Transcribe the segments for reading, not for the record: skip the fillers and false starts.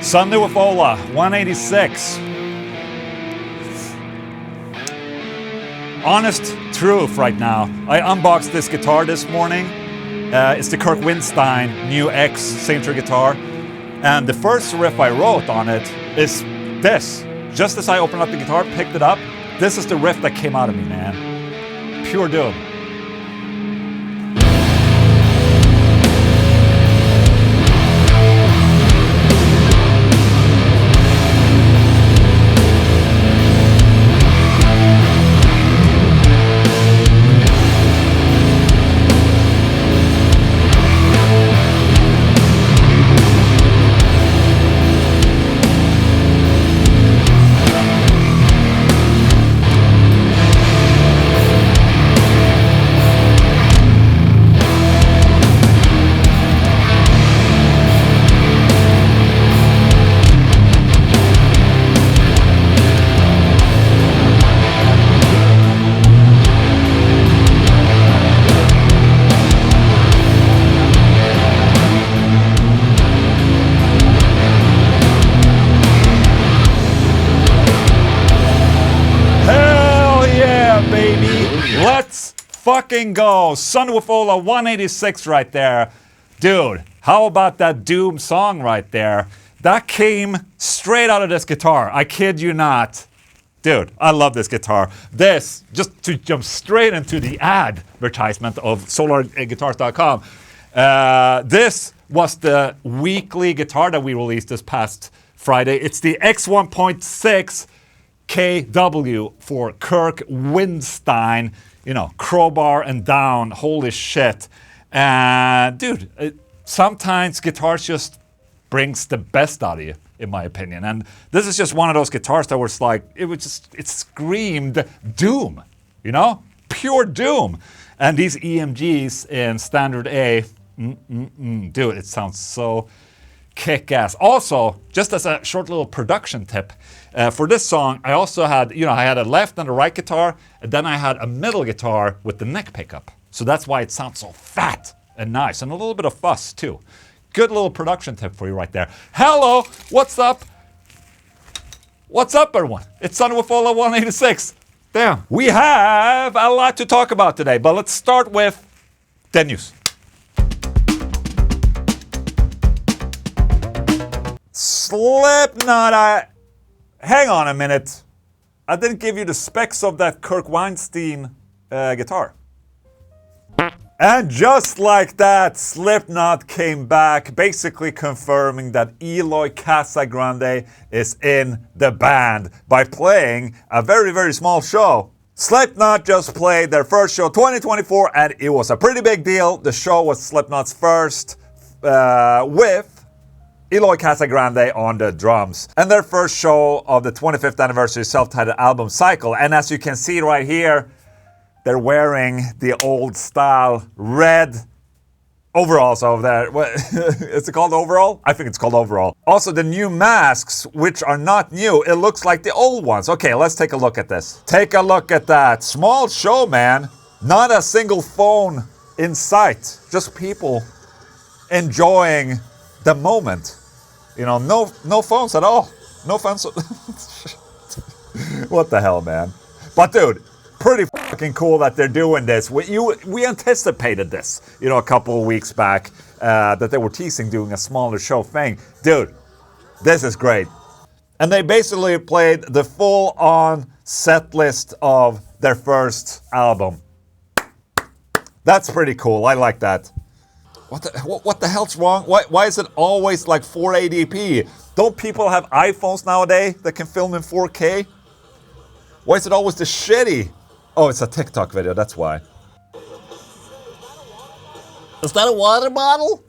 Sunday with SWOLA186. Honest truth right now. I unboxed this guitar this morning. It's the Kirk Windstein new X signature guitar. And the first riff I wrote on it is this. Just as I opened up the guitar, picked it up, this is the riff that came out of me, man. Pure doom. Let's fucking go. Sunday with SWOLA186 right there. Dude, how about that doom song right there? That came straight out of this guitar. I kid you not. Dude, I love this guitar. This, just to jump straight into the advertisement of solarguitars.com. This was the weekly guitar that we released this past Friday. It's the X1.6 KW for Kirk Windstein, you know, crowbar and down, holy shit. Dude, sometimes guitars just brings the best out of you, in my opinion. And this is just one of those guitars that was like, it screamed doom, you know? Pure doom. And these EMGs in standard A, dude, it sounds so kick-ass. Also, just as a short little production tip, for this song, I also had, I had a left and a right guitar, and then I had a middle guitar with the neck pickup. So that's why it sounds so fat and nice, and a little bit of fuzz too. Good little production tip for you right there. Hello, what's up? What's up, everyone? It's Sunday with SWOLA186. Damn, we have a lot to talk about today, but let's start with the news. Slipknot, hang on a minute. I didn't give you the specs of that Kirk Windstein guitar. And just like that, Slipknot came back, basically confirming that Eloy Casagrande is in the band by playing a very, very small show. Slipknot just played their first show 2024, and it was a pretty big deal. The show was Slipknot's first with Eloy Casagrande on the drums, and their first show of the 25th anniversary self-titled album cycle. And as you can see right here, they're wearing the old style red overalls over there. What is it called, overall? I think it's called overall. Also, the new masks, which are not new, it looks like the old ones. Okay, let's take a look at this. Take a look at that. Small show, man. Not a single phone in sight. Just people enjoying the moment. You know, no phones at all. No phones. What the hell, man? But dude, pretty fucking cool that they're doing this. We anticipated this, a couple of weeks back, that they were teasing doing a smaller show thing. Dude, this is great. And they basically played the full-on set list of their first album. That's pretty cool. I like that. What the hell's wrong? Why is it always like 480p? Don't people have iPhones nowadays that can film in 4K? Why is it always the shitty? Oh, it's a TikTok video, that's why. Is that a water bottle?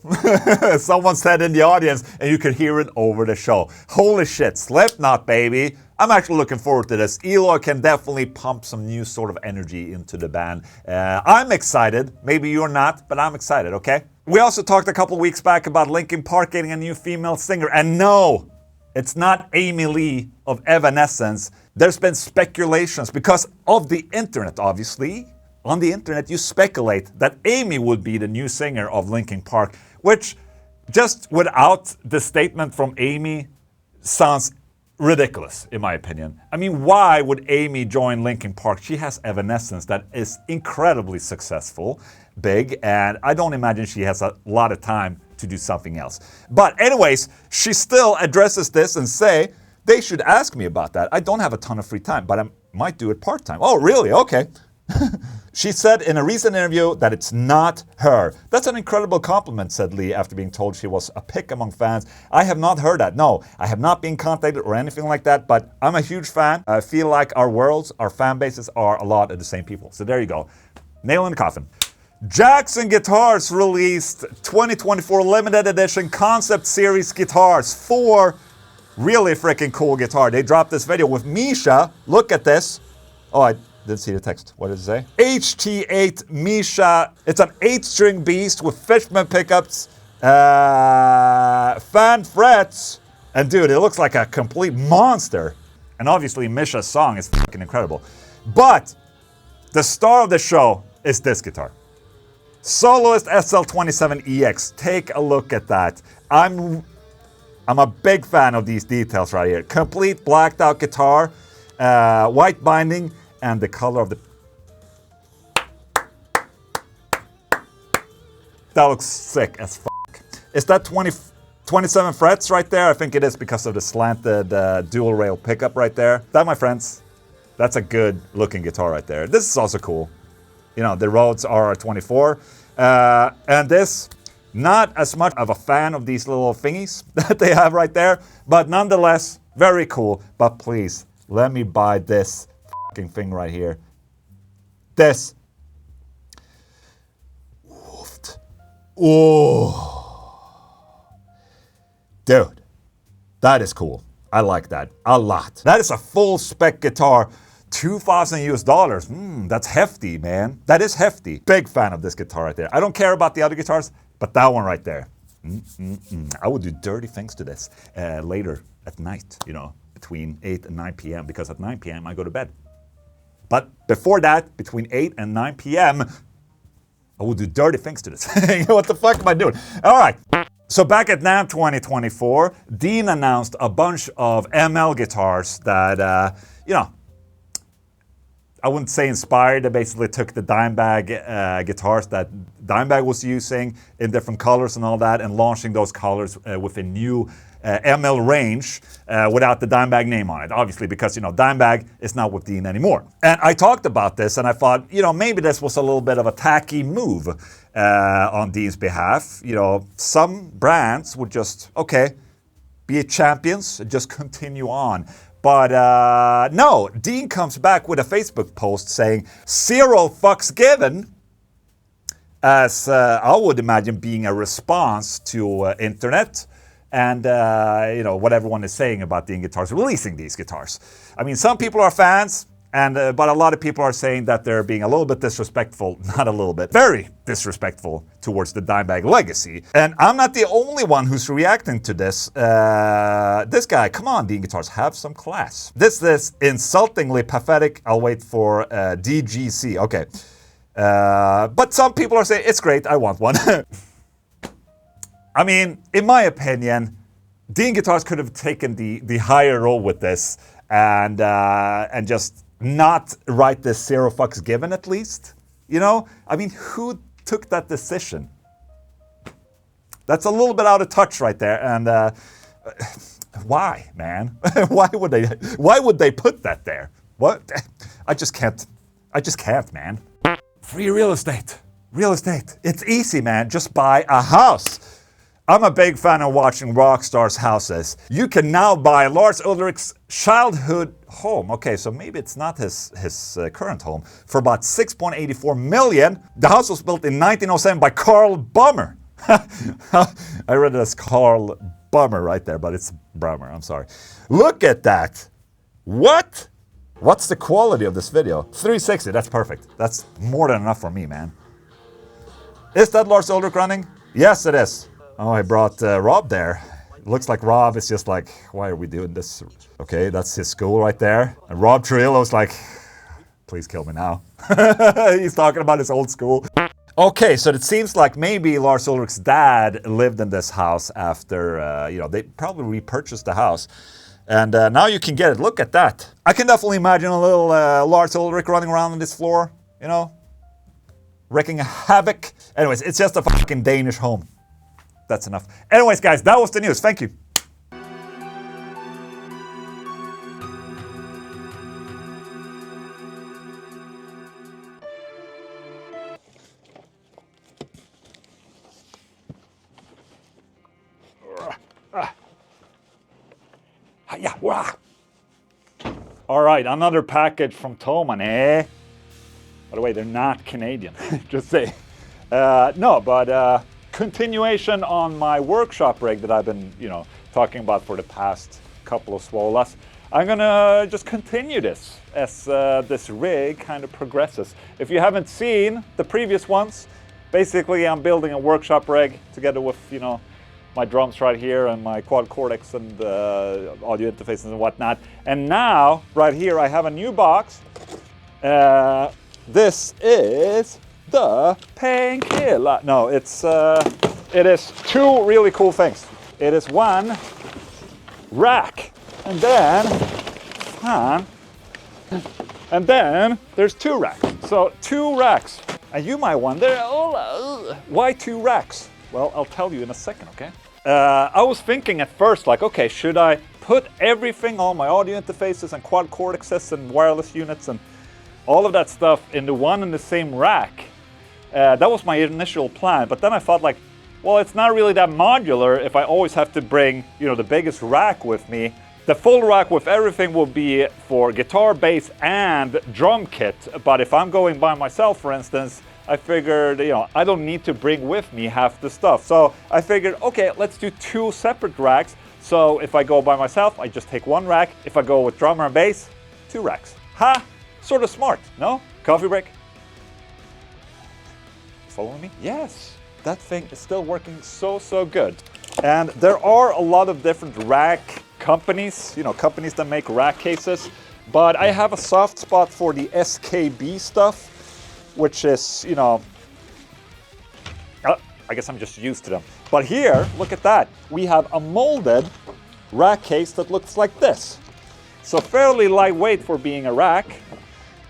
Someone said in the audience, and you could hear it over the show. Holy shit, Slipknot, baby. I'm actually looking forward to this. Eloy can definitely pump some new sort of energy into the band. I'm excited. Maybe you're not, but I'm excited, okay? We also talked a couple weeks back about Linkin Park getting a new female singer. And no, it's not Amy Lee of Evanescence. There's been speculations because of the internet, obviously. On the internet, you speculate that Amy would be the new singer of Linkin Park, which just without the statement from Amy sounds ridiculous, in my opinion. I mean, why would Amy join Linkin Park? She has Evanescence that is incredibly successful, big, and I don't imagine she has a lot of time to do something else. But anyways, she still addresses this and say, they should ask me about that. I don't have a ton of free time, but I might do it part-time. Oh, really? Okay. She said in a recent interview that it's not her. That's an incredible compliment, said Lee, after being told she was a pick among fans. I have not heard that. No, I have not been contacted or anything like that, but I'm a huge fan. I feel like our worlds, our fan bases are a lot of the same people. So there you go. Nail in the coffin. Jackson Guitars released 2024 limited edition concept series guitars. 4 really freaking cool guitar. They dropped this video with Misha. Look at this. Oh, I didn't see the text. What did it say? HT8 Misha. It's an 8-string beast with Fishman pickups, fan frets, and dude, it looks like a complete monster. And obviously, Misha's song is fucking incredible. But the star of the show is this guitar. Soloist SL27EX. Take a look at that. I'm a big fan of these details right here. Complete blacked out guitar, white binding, and the color of the... That looks sick as fuck. Is that 27 frets right there? I think it is because of the slanted dual rail pickup right there. That, my friends, that's a good looking guitar right there. This is also cool. You know, the Rhodes RR24. And this, not as much of a fan of these little thingies that they have right there, but nonetheless, very cool. But please, let me buy this thing right here. This. Woofed. Oh. Dude, that is cool. I like that a lot. That is a full spec guitar. $2,000 US. That's hefty, man. That is hefty. Big fan of this guitar right there. I don't care about the other guitars, but that one right there. I would do dirty things to this later at night, you know, between 8 and 9 p.m. because at 9 p.m. I go to bed. But before that, between 8 and 9 p.m., I will do dirty things to this. What the fuck am I doing? All right. So back at NAMM 2024, Dean announced a bunch of ML guitars that, you know, I wouldn't say inspired. They basically took the Dimebag guitars that Dimebag was using in different colors and all that, and launching those colors with a new ML range without the Dimebag name on it, obviously, because, you know, Dimebag is not with Dean anymore. And I talked about this, and I thought, you know, maybe this was a little bit of a tacky move on Dean's behalf. You know, some brands would just, okay, be champions, just continue on. But no, Dean comes back with a Facebook post saying, 0 fucks given, as I would imagine being a response to internet and, you know, what everyone is saying about Dean Guitars releasing these guitars. I mean, some people are fans, and but a lot of people are saying that they're being a little bit disrespectful, not a little bit, very disrespectful towards the Dimebag legacy. And I'm not the only one who's reacting to this. This guy, come on, Dean Guitars, have some class. This is insultingly pathetic. I'll wait for DGC. Okay. But some people are saying, it's great, I want one. I mean, in my opinion, Dean Guitars could have taken the higher role with this and just not write this 0 fucks given at least. You know? I mean, who took that decision? That's a little bit out of touch right there. And why, man? Why would they put that there? What? I just can't, man. Free real estate. Real estate. It's easy, man. Just buy a house. I'm a big fan of watching rock stars' houses. You can now buy Lars Ulrich's childhood home. Okay, so maybe it's not his current home. For about $6.84 million. The house was built in 1907 by Carl Bummer. I read it as Carl Bummer right there, but it's Brummer, I'm sorry. Look at that. What? What's the quality of this video? 360, that's perfect. That's more than enough for me, man. Is that Lars Ulrich running? Yes, it is. Oh, I brought Rob there. It looks like Rob is just like, why are we doing this? Okay, that's his school right there. And Rob Trillo's like, please kill me now. He's talking about his old school. Okay, so it seems like maybe Lars Ulrich's dad lived in this house after, you know, they probably repurchased the house. And now you can get it. Look at that. I can definitely imagine a little Lars Ulrich running around on this floor, you know, wreaking havoc. Anyways, it's just a fucking Danish home. That's enough. Anyways, guys, that was the news. Thank you. All right, another package from Toman, eh? By the way, they're not Canadian, just say. No, but continuation on my workshop rig that I've been, you know, talking about for the past couple of SWOLAs. I'm gonna just continue this as this rig kind of progresses. If you haven't seen the previous ones, basically I'm building a workshop rig together with, you know, my drums right here and my quad cortex and audio interfaces and whatnot. And now, right here, I have a new box. This is the painkiller. No, it is two really cool things. It is one rack, and then there's two racks. So 2 racks. And you might wonder, why 2 racks? Well, I'll tell you in a second, okay? I was thinking at first, like, okay, should I put everything, all my audio interfaces and quad cortexes and wireless units and all of that stuff into one and the same rack? That was my initial plan, but then I thought, like, well, it's not really that modular if I always have to bring, you know, the biggest rack with me. The full rack with everything will be for guitar, bass, and drum kit, but if I'm going by myself, for instance, I figured, you know, I don't need to bring with me half the stuff. So I figured, okay, let's do 2 separate racks. So if I go by myself, I just take 1 rack. If I go with drummer and bass, 2 racks. Ha! Sort of smart, no? Coffee break? Following me? Yes. That thing is still working so good. And there are a lot of different rack companies, you know, companies that make rack cases. But I have a soft spot for the SKB stuff, which is, you know, I guess I'm just used to them. But here, look at that. We have a molded rack case that looks like this. So fairly lightweight for being a rack,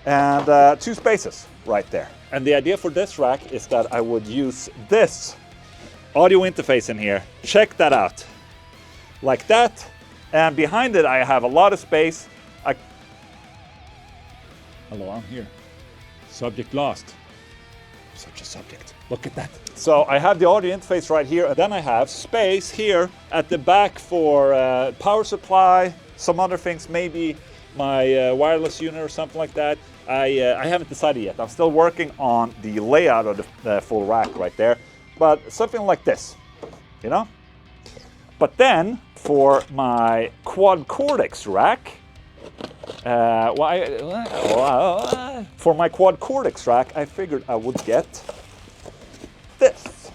and 2 spaces right there. And the idea for this rack is that I would use this audio interface in here. Check that out. Like that. And behind it, I have a lot of space. Hello, I'm here. Subject lost. Such a subject. Look at that. So I have the audio interface right here, and then I have space here at the back for power supply, some other things, maybe my wireless unit or something like that. I haven't decided yet. I'm still working on the layout of the full rack right there, but something like this, you know? But then for my quad cortex rack, for my quad cortex rack, I figured I would get this.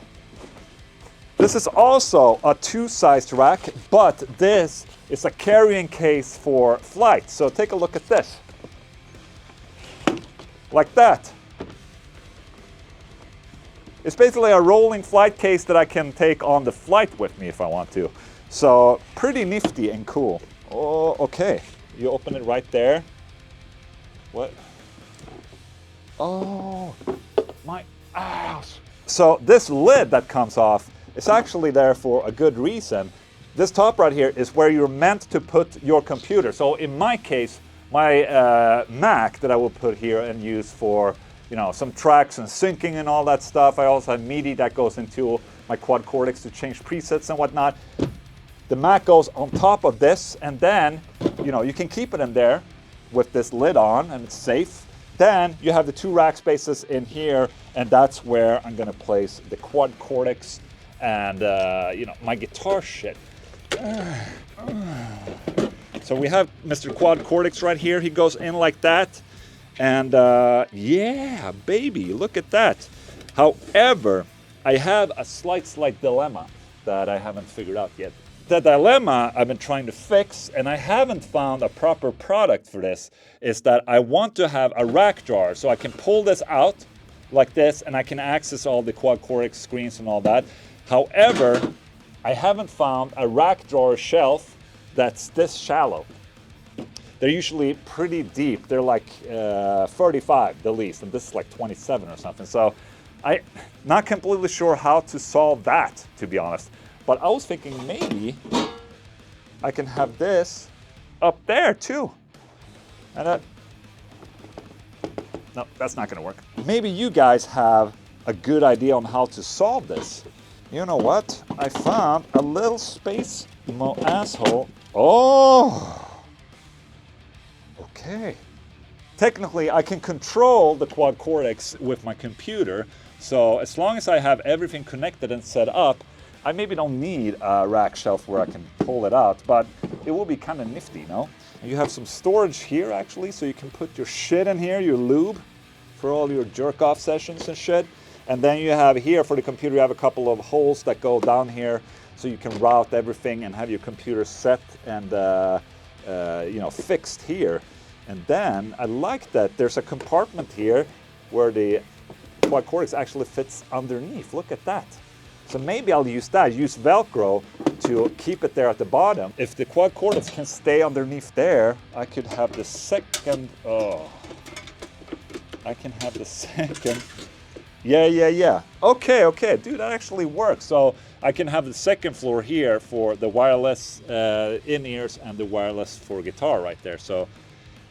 This is also a 2-sized rack, but this is a carrying case for flight. So take a look at this. Like that. It's basically a rolling flight case that I can take on the flight with me if I want to. So pretty nifty and cool. Oh, okay. You open it right there. What? Oh, my ass. So this lid that comes off is actually there for a good reason. This top right here is where you're meant to put your computer. So in my case, my Mac that I will put here and use for, you know, some tracks and syncing and all that stuff. I also have MIDI that goes into my quad cortex to change presets and whatnot. The Mac goes on top of this, and then, you know, you can keep it in there with this lid on, and it's safe. Then you have the 2 rack spaces in here, and that's where I'm gonna place the quad cortex and, you know, my guitar shit. So we have Mr. Quad Cortex right here. He goes in like that. And yeah, baby, look at that. However, I have a slight dilemma that I haven't figured out yet. The dilemma I've been trying to fix, and I haven't found a proper product for this, is that I want to have a rack jar so I can pull this out like this, and I can access all the quad core screens and all that. However, I haven't found a rack drawer shelf that's this shallow. They're usually pretty deep. They're like 35 the least, and this is like 27 or something. So I'm not completely sure how to solve that, to be honest. But I was thinking maybe I can have this up there too. And no, that's not gonna work. Maybe you guys have a good idea on how to solve this. You know what? I found a little space mo asshole. Oh! Okay. Technically, I can control the quad cortex with my computer. So as long as I have everything connected and set up, I maybe don't need a rack shelf where I can pull it out, but it will be kind of nifty, no? You have some storage here actually, so you can put your shit in here, your lube, for all your jerk-off sessions and shit. And then you have here for the computer, you have a couple of holes that go down here, so you can route everything and have your computer set and you know, fixed here. And then I like that there's a compartment here where the quad cortex actually fits underneath. Look at that. So maybe I'll use that, use Velcro to keep it there at the bottom. If the quad cortex can stay underneath there, I could have the second, I can have the second, yeah. Okay, dude, that actually works. So I can have the second floor here for the wireless in-ears and the wireless for guitar right there. So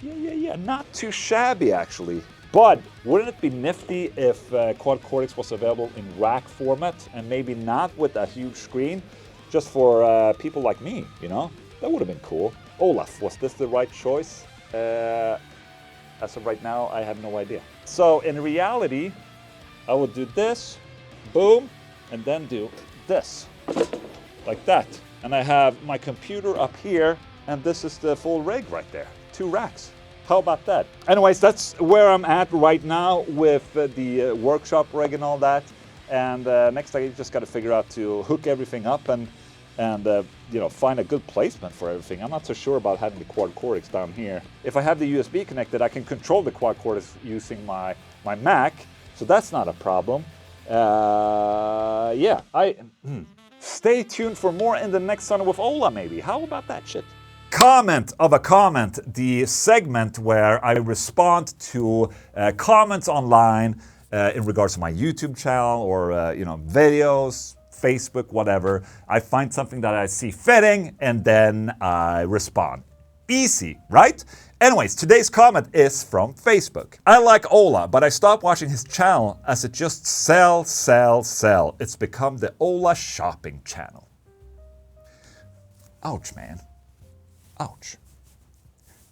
yeah, not too shabby actually. But wouldn't it be nifty if quad cortex was available in rack format and maybe not with a huge screen, just for people like me, you know? That would have been cool. Olaf, was this the right choice? As of right now, I have no idea. So in reality, I would do this, boom, and then do this, like that. And I have my computer up here, and this is the full rig right there, 2 racks. How about that? Anyways, that's where I'm at right now with the workshop rig and all that. And next I just got to figure out to hook everything up and you know, find a good placement for everything. I'm not so sure about having the quad cortex down here. If I have the USB connected, I can control the quad cortex using my Mac, so that's not a problem. Yeah, stay tuned for more in the next Son with Ola maybe. How about that shit? Comment of a comment, the segment where I respond to comments online in regards to my YouTube channel or you know, videos, Facebook, whatever. I find something that I see fitting and then I respond. Easy, right? Anyways, today's comment is from Facebook. I like Ola, but I stopped watching his channel as it just sell. It's become the Ola shopping channel. Ouch, man. Ouch.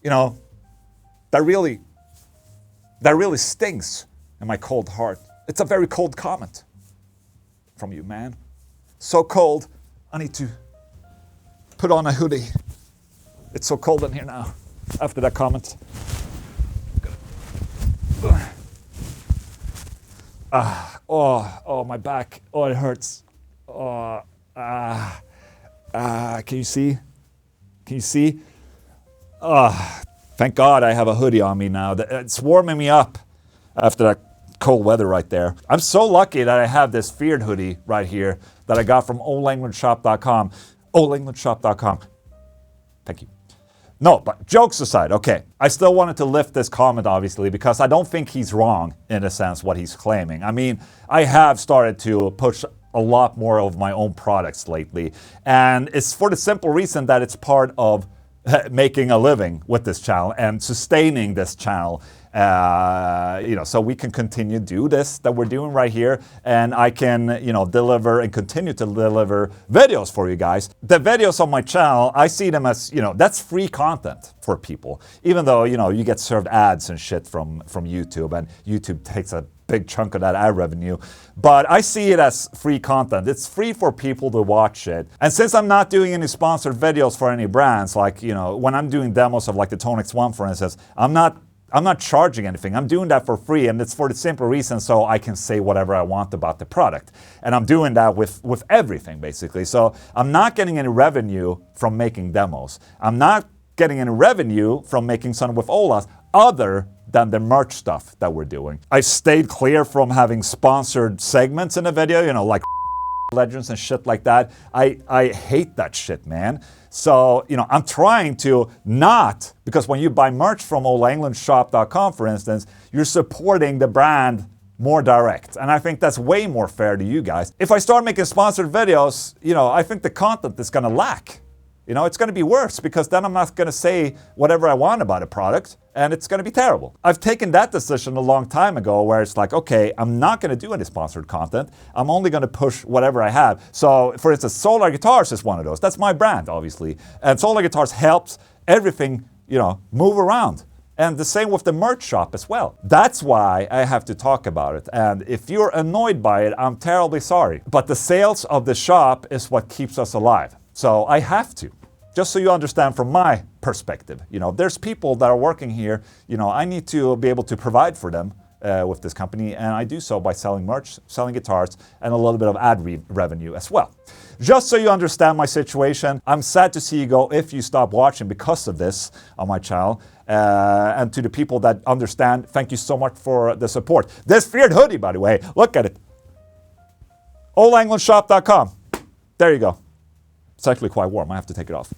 You know, that really stings in my cold heart. It's a very cold comment from you, man. So cold, I need to put on a hoodie. It's so cold in here now after that comment. Oh, my back. Oh, it hurts. Can you see? Can you see? Thank God I have a hoodie on me now. It's warming me up after that cold weather right there. I'm so lucky that I have this Feared hoodie right here that I got from oldenglandshop.com. Oldenglandshop.com. Thank you. No, but jokes aside, okay. I still wanted to lift this comment, obviously, because I don't think he's wrong, in a sense, what he's claiming. I mean, I have started to push a lot more of my own products lately. And it's for the simple reason that it's part of making a living with this channel and sustaining this channel. You know, so we can continue to do this that we're doing right here, and I can, you know, deliver and continue to deliver videos for you guys. The videos on my channel, I see them as, you know, that's free content for people, even though, you know, you get served ads and shit from YouTube, and YouTube takes a big chunk of that ad revenue. But I see it as free content. It's free for people to watch it. And since I'm not doing any sponsored videos for any brands, like, you know, when I'm doing demos of like the Tonex 1, for instance, I'm not charging anything. I'm doing that for free, and it's for the simple reason so I can say whatever I want about the product. And I'm doing that with everything, basically. So I'm not getting any revenue from making demos. I'm not getting any revenue from making Son with Olas other than the merch stuff that we're doing. I stayed clear from having sponsored segments in the video, you know, like legends and shit like that. I hate that shit, man. So, you know, I'm trying to not, because when you buy merch from olaenglundshop.com, for instance, you're supporting the brand more direct. And I think that's way more fair to you guys. If I start making sponsored videos, you know, I think the content is gonna lack. You know, it's gonna be worse because then I'm not gonna say whatever I want about a product and it's gonna be terrible. I've taken that decision a long time ago where it's like, okay, I'm not gonna do any sponsored content. I'm only gonna push whatever I have. So, for instance, Solar Guitars is one of those. That's my brand, obviously. And Solar Guitars helps everything, you know, move around. And the same with the merch shop as well. That's why I have to talk about it. And if you're annoyed by it, I'm terribly sorry. But the sales of the shop is what keeps us alive. So I have to. Just so you understand from my perspective. You know, there's people that are working here. You know, I need to be able to provide for them with this company. And I do so by selling merch, selling guitars, and a little bit of ad revenue as well. Just so you understand my situation, I'm sad to see you go if you stop watching because of this on my channel. And to the people that understand, thank you so much for the support. This feared hoodie, by the way, look at it. olaenglundshop.com. There you go. It's actually quite warm. I have to take it off.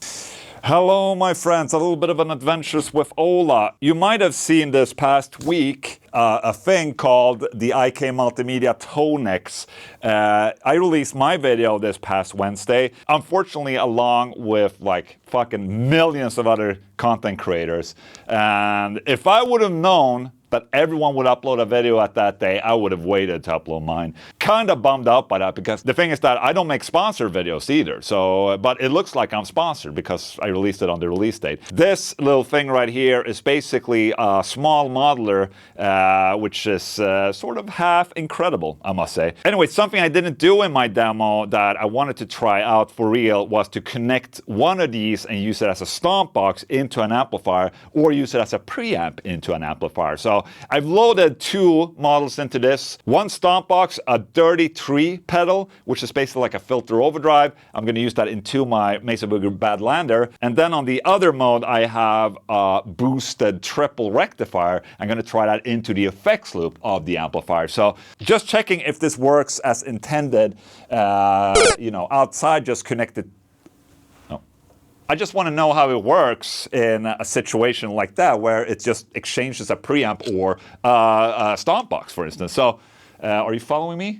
Hello, my friends. A little bit of an adventures with Ola. You might have seen this past week a thing called the IK Multimedia Tonex. I released my video this past Wednesday. Unfortunately, along with like fucking millions of other content creators. And if I would have known that everyone would upload a video at that day, I would have waited to upload mine. Kind of bummed out by that because the thing is that I don't make sponsored videos either. So, but it looks like I'm sponsored because I released it on the release date. This little thing right here is basically a small modeler, which is sort of half incredible, I must say. Anyway, something I didn't do in my demo that I wanted to try out for real was to connect one of these and use it as a stomp box into an amplifier or use it as a preamp into an amplifier. So I've loaded two models into this. One stomp box, a dirty tree pedal, which is basically like a filter overdrive. I'm going to use that into my Mesa Boogie Badlander. And then on the other mode, I have a boosted triple rectifier. I'm going to try that into the effects loop of the amplifier. So just checking if this works as intended, you know, outside just connected. I just want to know how it works in a situation like that where it just exchanges a preamp or a stomp box, for instance. So, are you following me?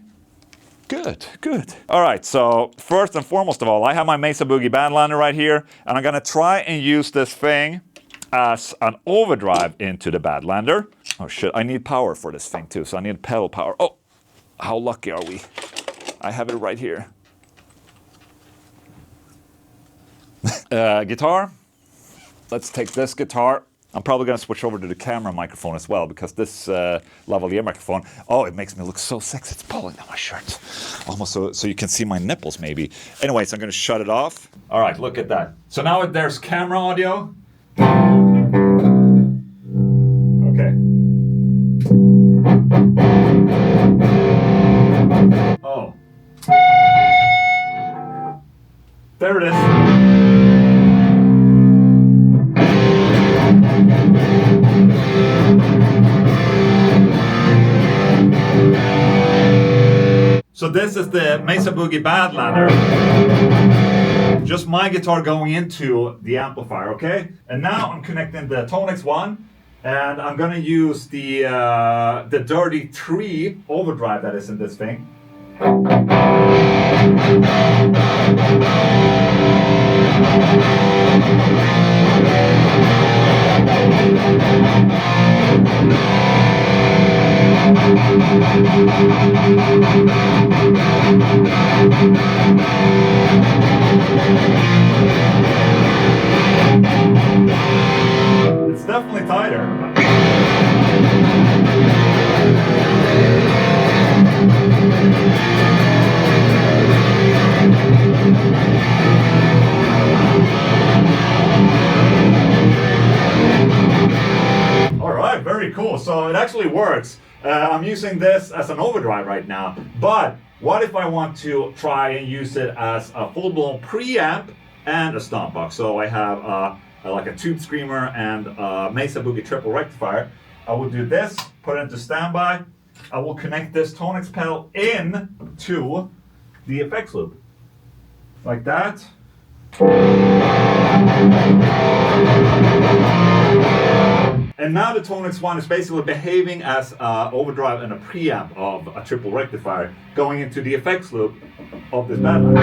Good, good. All right, so first and foremost of all, I have my Mesa Boogie Badlander right here, and I'm going to try and use this thing as an overdrive into the Badlander. Oh shit, I need power for this thing too, so I need pedal power. Oh, how lucky are we? I have it right here. Guitar. Let's take this guitar. I'm probably going to switch over to the camera microphone as well because this lavalier microphone, oh, it makes me look so sexy. It's pulling down my shirt. Almost so you can see my nipples maybe. Anyways, I'm going to shut it off. All right, look at that. So now there's camera audio. Okay. Oh. There it is. So this is the Mesa Boogie Badlander. Just my guitar going into the amplifier, okay? And now I'm connecting the Tonex 1, and I'm gonna use the Dirty 3 overdrive that is in this thing. It's definitely tighter. All right, very cool. So it actually works. I'm using this as an overdrive right now, but what if I want to try and use it as a full-blown preamp and a stomp box? So I have like a tube screamer and a Mesa Boogie triple rectifier. I will do this, put it into standby. I will connect this Tonex pedal in to the effects loop. Like that. And now the Tonex one is basically behaving as an overdrive and a preamp of a triple rectifier going into the effects loop of this band.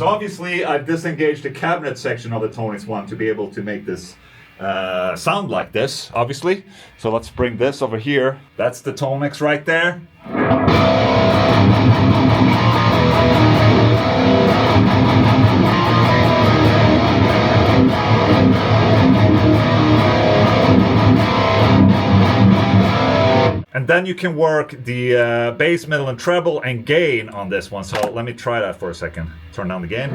Obviously, I've disengaged the cabinet section of the Tonex one to be able to make this sound like this, obviously. So let's bring this over here. That's the Tonex right there. And then you can work the bass, middle, and treble and gain on this one. So let me try that for a second. Turn down the gain.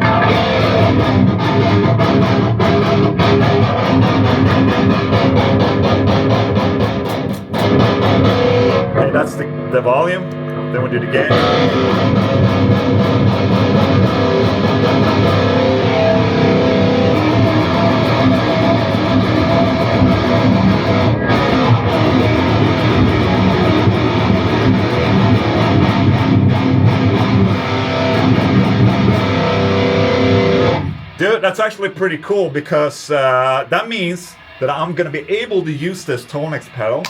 Okay, that's the volume. Then we do the gain. Dude, that's actually pretty cool because that means that I'm going to be able to use this Tonex pedal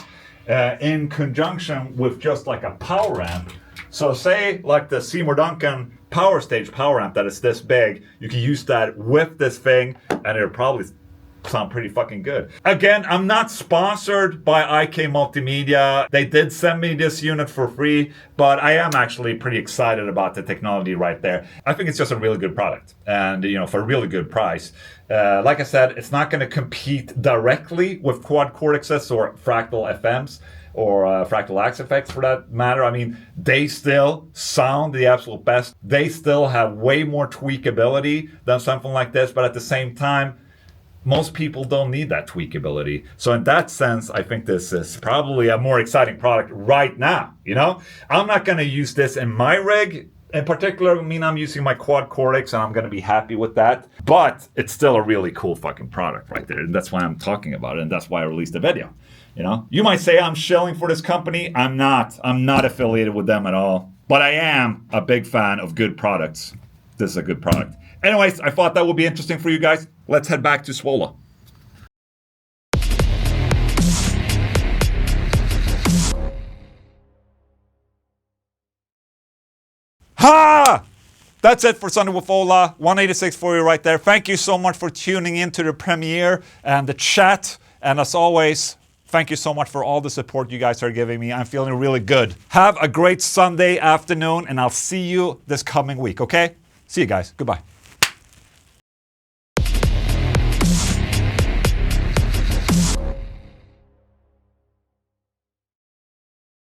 in conjunction with just like a power amp. So say like the Seymour Duncan Power Stage power amp that is this big, you can use that with this thing and it'll probably sound pretty fucking good. Again, I'm not sponsored by IK Multimedia. They did send me this unit for free, but I am actually pretty excited about the technology right there. I think it's just a really good product and, you know, for a really good price. Like I said, it's not going to compete directly with quad cortexes or fractal FMs or fractal axe effects for that matter. I mean, they still sound the absolute best. They still have way more tweakability than something like this, but at the same time, most people don't need that tweakability. So in that sense, I think this is probably a more exciting product right now, you know? I'm not gonna use this in my rig in particular. I mean, I'm using my quad cortex and I'm gonna be happy with that, but it's still a really cool fucking product right there. And that's why I'm talking about it and that's why I released the video, you know? You might say I'm shilling for this company. I'm not affiliated with them at all, but I am a big fan of good products. This is a good product. Anyways, I thought that would be interesting for you guys. Let's head back to SWOLA. Ha! That's it for Sunday with Ola. 186 for you right there. Thank you so much for tuning in to the premiere and the chat. And as always, thank you so much for all the support you guys are giving me. I'm feeling really good. Have a great Sunday afternoon, and I'll see you this coming week, okay? See you guys. Goodbye.